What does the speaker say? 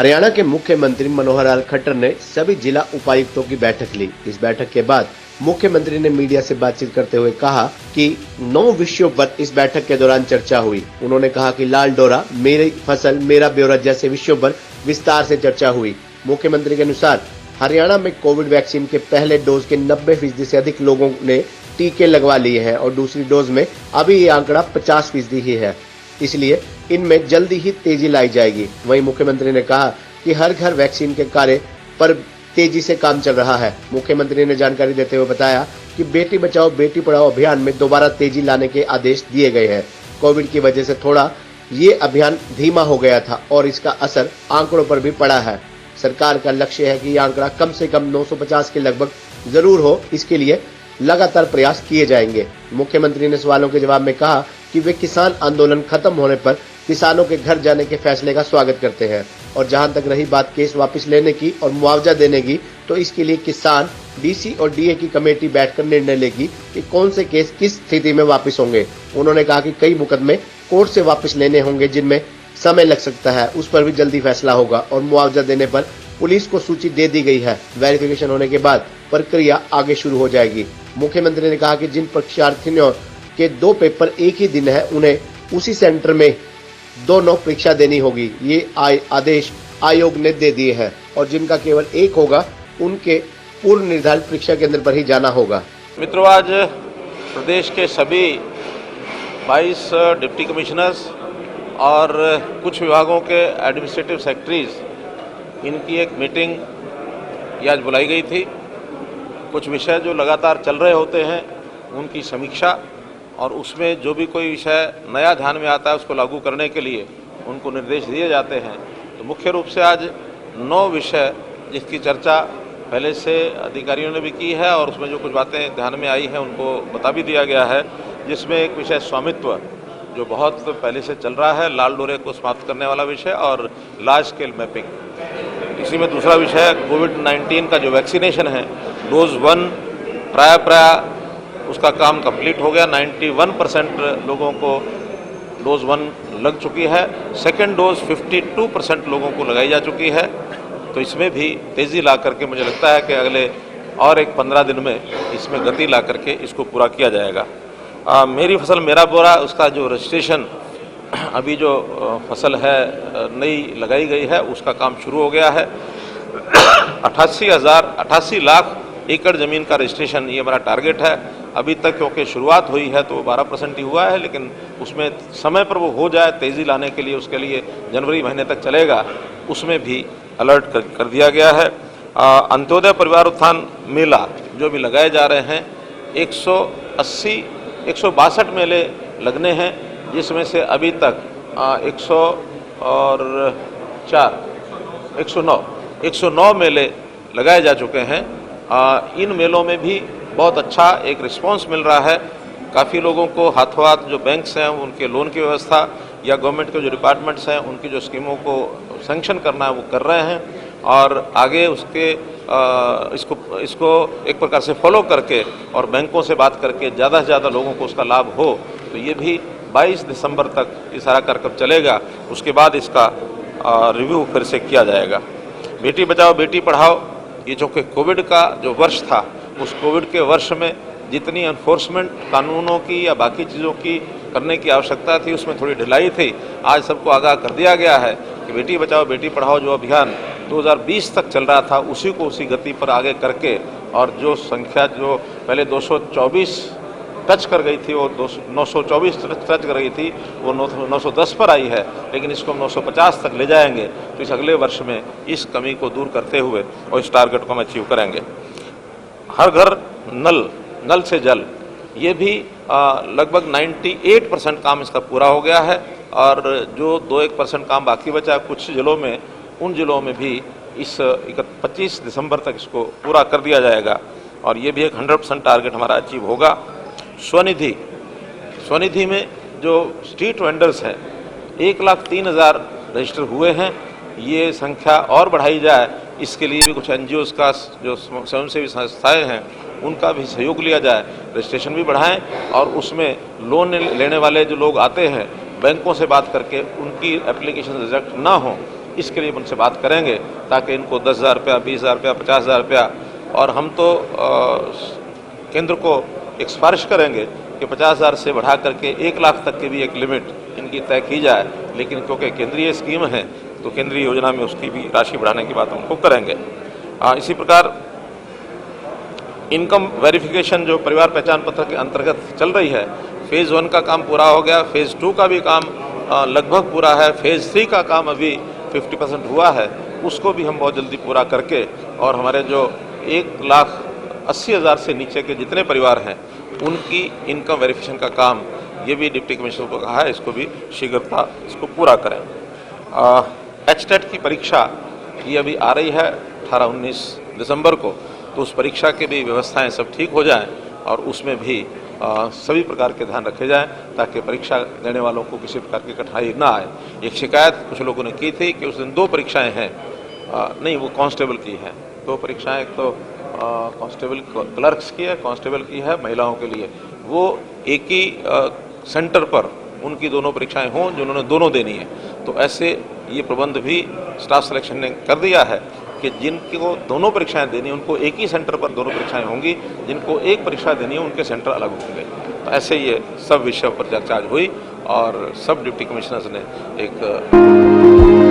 हरियाणा के मुख्यमंत्री मनोहर लाल खट्टर ने सभी जिला उपायुक्तों की बैठक ली। इस बैठक के बाद मुख्यमंत्री ने मीडिया से बातचीत करते हुए कहा कि 9 विषयों पर इस बैठक के दौरान चर्चा हुई। उन्होंने कहा कि लाल डोरा, मेरी फसल मेरा ब्यौरा जैसे विषयों पर विस्तार से चर्चा हुई। मुख्यमंत्री के अनुसार हरियाणा में कोविड वैक्सीन के पहले डोज के 90% से अधिक लोगों ने टीके लगवा लिए हैं और दूसरी डोज में अभी ये आंकड़ा 50% ही है, इसलिए इनमें जल्दी ही तेजी लाई जाएगी। वहीं मुख्यमंत्री ने कहा कि हर घर वैक्सीन के कार्य पर तेजी से काम चल रहा है। मुख्यमंत्री ने जानकारी देते हुए बताया कि बेटी बचाओ बेटी पढ़ाओ अभियान में दोबारा तेजी लाने के आदेश दिए गए हैं। कोविड की वजह से थोड़ा ये अभियान धीमा हो गया था और इसका असर आंकड़ों पर भी पड़ा है। सरकार का लक्ष्य है कि ये आंकड़ा कम से कम 950 के लगभग जरूर हो, इसके लिए लगातार प्रयास किए जाएंगे। मुख्यमंत्री ने सवालों के जवाब में कहा कि वे किसान आंदोलन खत्म होने पर किसानों के घर जाने के फैसले का स्वागत करते हैं और जहां तक रही बात केस वापस लेने की और मुआवजा देने की, तो इसके लिए किसान, डीसी और डीए की कमेटी बैठकर निर्णय लेगी कि कौन से केस किस स्थिति में वापस होंगे। उन्होंने कहा कि कई मुकदमे कोर्ट से वापस लेने होंगे जिनमें समय लग सकता है, उस पर भी जल्दी फैसला होगा और मुआवजा देने पर पुलिस को सूची दे दी गई है। वेरिफिकेशन होने के बाद प्रक्रिया आगे शुरू हो जाएगी। मुख्यमंत्री ने कहा कि जिन परीक्षार्थियों के 2 पेपर एक ही दिन है, उन्हें उसी सेंटर में दोनों परीक्षा देनी होगी। ये आदेश आयोग ने दे दिए हैं और जिनका केवल एक होगा, उनके पूर्व निर्धारित परीक्षा केंद्र पर ही जाना होगा। मित्रों, आज प्रदेश के सभी 22 डिप्टी कमिश्नर्स और कुछ विभागों के एडमिनिस्ट्रेटिव सेक्रेटरीज, इनकी एक मीटिंग आज बुलाई गई थी। कुछ विषय जो लगातार चल रहे होते हैं उनकी समीक्षा और उसमें जो भी कोई विषय नया ध्यान में आता है उसको लागू करने के लिए उनको निर्देश दिए जाते हैं। तो मुख्य रूप से आज 9 विषय जिसकी चर्चा पहले से अधिकारियों ने भी की है और उसमें जो कुछ बातें ध्यान में आई हैं उनको बता भी दिया गया है, जिसमें एक विषय स्वामित्व जो बहुत पहले से चल रहा है, लाल डोरे को समाप्त करने वाला विषय और लार्ज स्केल मैपिंग। इसी में दूसरा विषय कोविड-19 का जो वैक्सीनेशन है, डोज 1 प्राय उसका काम कंप्लीट हो गया। 91% लोगों को डोज 1 लग चुकी है। सेकेंड डोज 52% लोगों को लगाई जा चुकी है। तो इसमें भी तेज़ी ला करके मुझे लगता है कि अगले और एक 15 दिन में इसमें गति ला करके इसको पूरा किया जाएगा। मेरी फसल मेरा ब्यौरा, उसका जो रजिस्ट्रेशन अभी जो फसल है नई लगाई गई है उसका काम शुरू हो गया है। 88 लाख एकड़ ज़मीन का रजिस्ट्रेशन ये हमारा टारगेट है। अभी तक क्योंकि शुरुआत हुई है तो 12% ही हुआ है, लेकिन उसमें समय पर वो हो जाए, तेज़ी लाने के लिए उसके लिए जनवरी महीने तक चलेगा, उसमें भी अलर्ट कर दिया गया है। अंत्योदय परिवार उत्थान मेला जो भी लगाए जा रहे हैं, 162 मेले लगने हैं, जिसमें से अभी तक 109 मेले लगाए जा चुके हैं। इन मेलों में भी बहुत अच्छा एक रिस्पांस मिल रहा है। काफ़ी लोगों को हाथों हाथ जो बैंक्स हैं उनके लोन की व्यवस्था या गवर्नमेंट के जो डिपार्टमेंट्स हैं उनकी जो स्कीमों को सैंक्शन करना है वो कर रहे हैं और आगे उसके इसको एक प्रकार से फॉलो करके और बैंकों से बात करके ज़्यादा से ज़्यादा लोगों को उसका लाभ हो। तो ये भी 22 दिसंबर तक ये सारा कार्यक्रम चलेगा। उसके बाद इसका रिव्यू फिर से किया जाएगा। बेटी बचाओ बेटी पढ़ाओ, ये जो कि कोविड का जो वर्ष था, उस कोविड के वर्ष में जितनी एनफोर्समेंट कानूनों की या बाकी चीज़ों की करने की आवश्यकता थी उसमें थोड़ी ढिलाई थी। आज सबको आगाह कर दिया गया है कि बेटी बचाओ बेटी पढ़ाओ जो अभियान 2020 तक चल रहा था उसी को उसी गति पर आगे करके और जो संख्या जो पहले 224 टच कर गई थी वो 924 टच कर गई थी वो 910 पर आई है, लेकिन इसको हम 950 तक ले जाएंगे। तो इस अगले वर्ष में इस कमी को दूर करते हुए और इस टारगेट को हम अचीव करेंगे। हर घर नल से जल, ये भी लगभग 98% काम इसका पूरा हो गया है और जो 2-1% काम बाकी बचा कुछ जिलों में, उन जिलों में भी इस 25 दिसंबर तक इसको पूरा कर दिया जाएगा और ये भी एक 100% टारगेट हमारा अचीव होगा। स्वनिधि में जो स्ट्रीट वेंडर्स हैं 1,03,000 रजिस्टर हुए हैं। ये संख्या और बढ़ाई जाए, इसके लिए भी कुछ NGOs का जो स्वयंसेवी संस्थाएं हैं उनका भी सहयोग लिया जाए, रजिस्ट्रेशन भी बढ़ाएं और उसमें लोन लेने वाले जो लोग आते हैं बैंकों से बात करके उनकी एप्लीकेशन रिजेक्ट ना हो इसके लिए उनसे बात करेंगे ताकि इनको 10,000 रुपया, 20,000 रुपया, 50,000 रुपया, और हम तो केंद्र को एक सिफारिश करेंगे कि 50,000 से बढ़ा करके 1 लाख तक की भी एक लिमिट इनकी तय की जाए, लेकिन क्योंकि केंद्रीय स्कीम है तो केंद्रीय योजना में उसकी भी राशि बढ़ाने की बात उनको करेंगे। इसी प्रकार इनकम वेरिफिकेशन जो परिवार पहचान पत्र के अंतर्गत चल रही है, फेज़ 1 का काम पूरा हो गया, फेज़ 2 का भी काम लगभग पूरा है, फेज़ 3 का काम अभी 50% हुआ है, उसको भी हम बहुत जल्दी पूरा करके और हमारे जो 1,80,000 से नीचे के जितने परिवार हैं उनकी इनकम वेरिफिकेशन का काम, ये भी डिप्टी कमिश्नर को कहा है, इसको भी शीघ्रता इसको पूरा करें। एचटेट की परीक्षा ये अभी आ रही है 18-19 दिसंबर को, तो उस परीक्षा की भी व्यवस्थाएं सब ठीक हो जाएं और उसमें भी सभी प्रकार के ध्यान रखे जाएं ताकि परीक्षा देने वालों को किसी प्रकार की कठिनाई ना आए। एक शिकायत कुछ लोगों ने की थी कि उस दिन 2 परीक्षाएं हैं, नहीं वो कांस्टेबल की हैं, 2 परीक्षाएं, एक तो कांस्टेबल क्लर्क्स की है, कांस्टेबल की है महिलाओं के लिए, वो एक ही सेंटर पर उनकी दोनों परीक्षाएं हों जिन्होंने दोनों देनी है। तो ऐसे ये प्रबंध भी स्टाफ सिलेक्शन ने कर दिया है कि जिनको दोनों परीक्षाएं देनी है उनको एक ही सेंटर पर दोनों परीक्षाएं होंगी, जिनको एक परीक्षा देनी है उनके सेंटर अलग होंगे। तो ऐसे ये सब विषयों पर चर्चा हुई और सब डिप्टी कमिश्नर्स ने एक